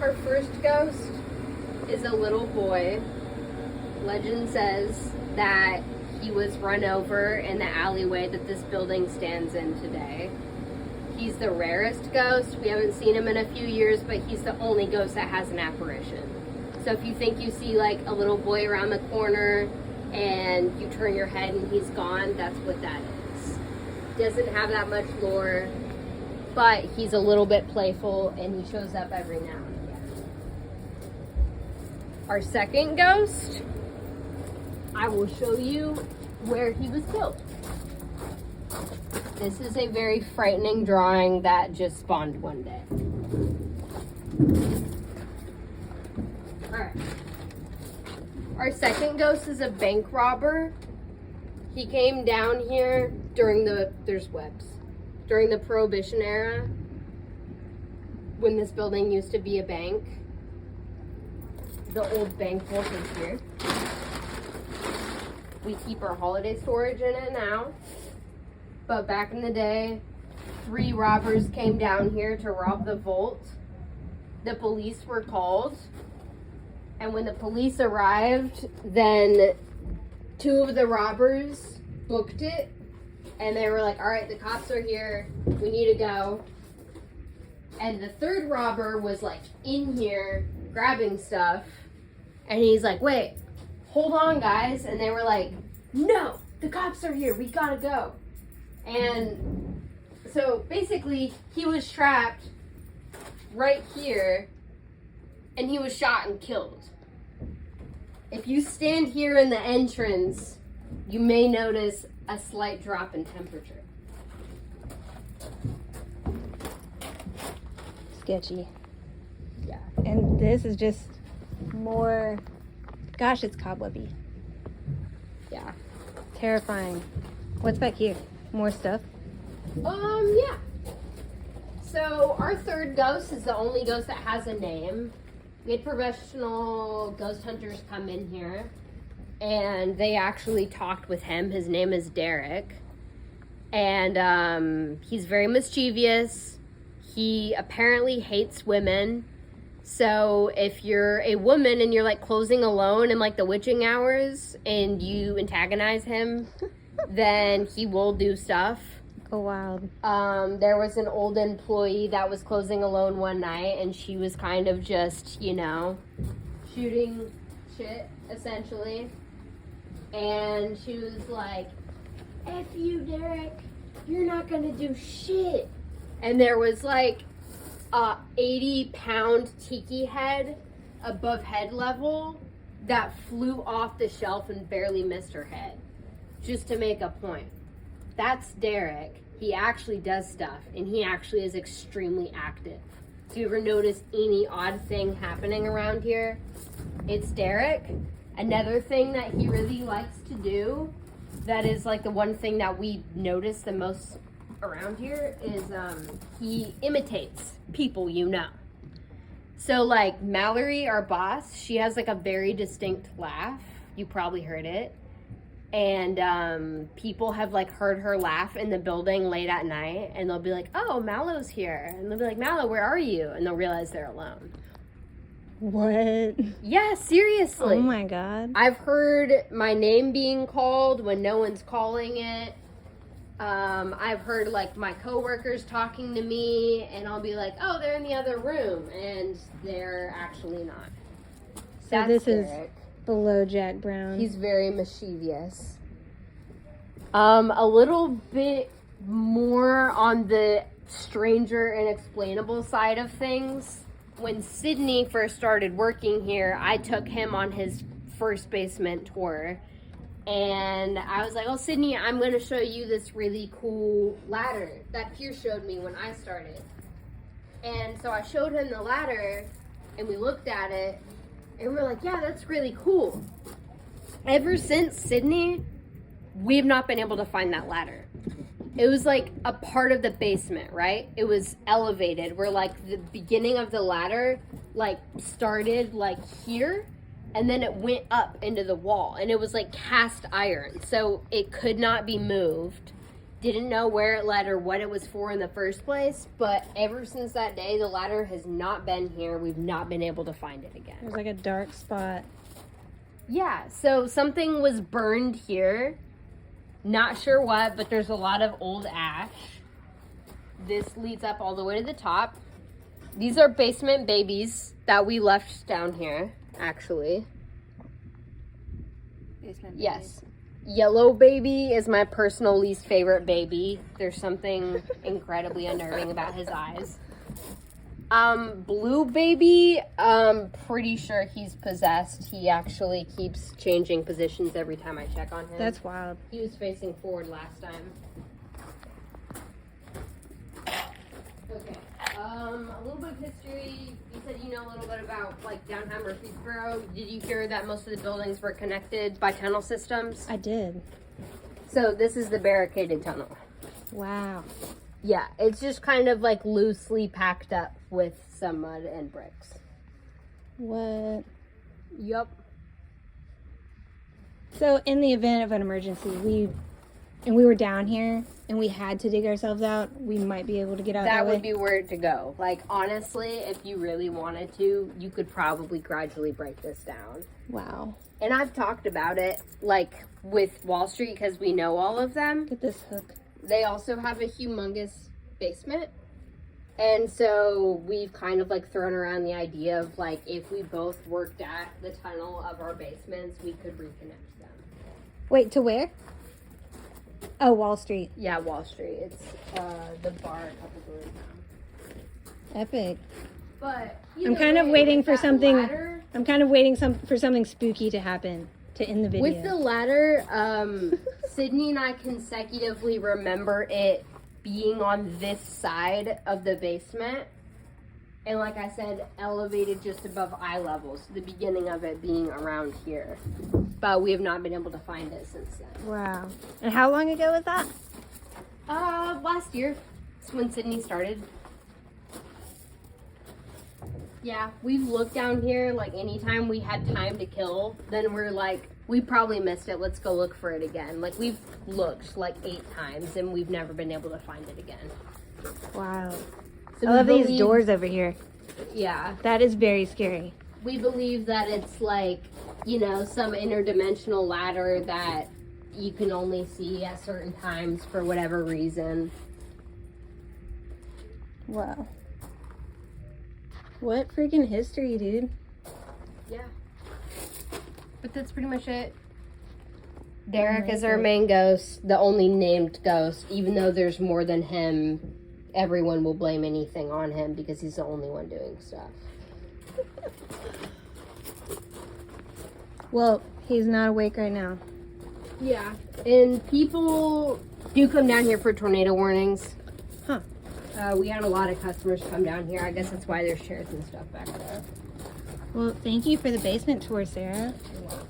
Our first ghost is a little boy. Legend says that he was run over in the alleyway that this building stands in today. He's the rarest ghost. We haven't seen him in a few years, but he's the only ghost that has an apparition. So if you think you see like a little boy around the corner and you turn your head and he's gone, that's what that is. Doesn't have that much lore, but he's a little bit playful and he shows up every now and again. Our second ghost, I will show you where he was killed. This is a very frightening drawing that just spawned one day. Alright. Our second ghost is a bank robber. He came down here during there's webs. During the Prohibition era, when this building used to be a bank. The old bank vault is here. We keep our holiday storage in it now. But back in the day, 3 robbers came down here to rob the vault. The police were called. And when the police arrived, then 2 of the robbers booked it. And they were like, all right, the cops are here. We need to go. And the 3rd robber was like in here grabbing stuff. And he's like, wait, hold on, guys. And they were like, no, the cops are here. We gotta go. And so basically he was trapped right here and he was shot and killed. If you stand here in the entrance, you may notice a slight drop in temperature. Sketchy. Yeah. And this is just more, gosh, it's cobwebby. Yeah. Terrifying. What's back here? More stuff? Yeah. So our 3rd ghost is the only ghost that has a name. We had professional ghost hunters come in here and they actually talked with him. His name is Derek. And he's very mischievous. He apparently hates women. So if you're a woman and you're like closing alone in like the witching hours and you antagonize him, then he will do stuff. Oh, wow. There was an old employee that was closing alone one night and she was kind of just, you know, shooting shit, essentially. And she was like, F you, Derek. You're not gonna do shit. And there was like a 80-pound tiki head above head level that flew off the shelf and barely missed her head. Just to make a point. That's Derek. He actually does stuff, and he actually is extremely active. If you ever notice any odd thing happening around here, it's Derek. Another thing that he really likes to do, that is like the one thing that we notice the most around here, is he imitates people you know. So like Mallory, our boss, she has like a very distinct laugh. You probably heard it. And people have like heard her laugh in the building late at night, and they'll be like, oh, Mallow's here. And they'll be like, Mallow, where are you? And they'll realize they're alone. What? Yeah, seriously. Oh my God. I've heard my name being called when no one's calling it. I've heard like my coworkers talking to me, and I'll be like, oh, they're in the other room, and they're actually not. So That's this Derek. is below Jack Brown. He's very mischievous. A little bit more on the stranger and explainable side of things. When Sydney first started working here, I took him on his first basement tour. And I was like, oh, Sydney, I'm going to show you this really cool ladder that Pierce showed me when I started. And so I showed him the ladder, and we looked at it, and we're like, yeah, that's really cool. Ever since Sydney, we've not been able to find that ladder. It was like a part of the basement, right? It was elevated where like the beginning of the ladder like started like here, and then it went up into the wall, and it was like cast iron. So it could not be moved. didn't know where it led or what it was for in the first place, but ever since that day, the ladder has not been here. We've not been able to find it again. There's like a dark spot. Yeah, so something was burned here. Not sure what, but there's a lot of old ash. This leads up all the way to the top. These are basement babies that we left down here, actually. Basement Yes. Yellow baby is my personal least favorite baby. There's something incredibly unnerving about his eyes. Blue baby, pretty sure he's possessed. He actually keeps changing positions every time I check on him. That's wild. He was facing forward last time. Okay. A little bit of history. You said you know a little bit about like downtown Murfreesboro. Did you hear that most of the buildings were connected by tunnel systems? I did. So this is the barricaded tunnel. Wow. Yeah, it's just kind of like loosely packed up with some mud and bricks. What? Yup. So in the event of an emergency, we were down here and we had to dig ourselves out, we might be able to get out That that way. would be where to go. Like, honestly, if you really wanted to, you could probably gradually break this down. Wow. And I've talked about it, like, with Wall Street, because we know all of them. Get this hook. They also have a humongous basement. And so we've kind of, like, thrown around the idea of, like, if we both worked at the tunnel of our basements, we could reconnect them. Wait, to where? Oh, Wall Street. Yeah, Wall Street. It's the bar a couple doors down. Epic. But I'm kind of waiting for something. Ladder, I'm kind of waiting for something spooky to happen to end the video. with the ladder, Sydney and I consecutively remember it being on this side of the basement. And like I said, elevated just above eye level. So the beginning of it being around here. But we have not been able to find it since then. Wow. And how long ago was that? Last year. It's when Sydney started. Yeah, we've looked down here, like, anytime we had time to kill, then we're like, we probably missed it, let's go look for it again. Like, we've looked, like, 8 times, and we've never been able to find it again. Wow. So I love these doors over here. Yeah. That is very scary. We believe that it's, like, you know, some interdimensional ladder that you can only see at certain times for whatever reason. Wow. What freaking history, dude. Yeah. But that's pretty much it. Derek is our main ghost, the only named ghost. Even though there's more than him, everyone will blame anything on him because he's the only one doing stuff. Well, he's not awake right now. Yeah. And people do come down here for tornado warnings. Huh. We had a lot of customers come down here. I guess that's why there's chairs and stuff back there. Well, thank you for the basement tour, Sarah. You're welcome.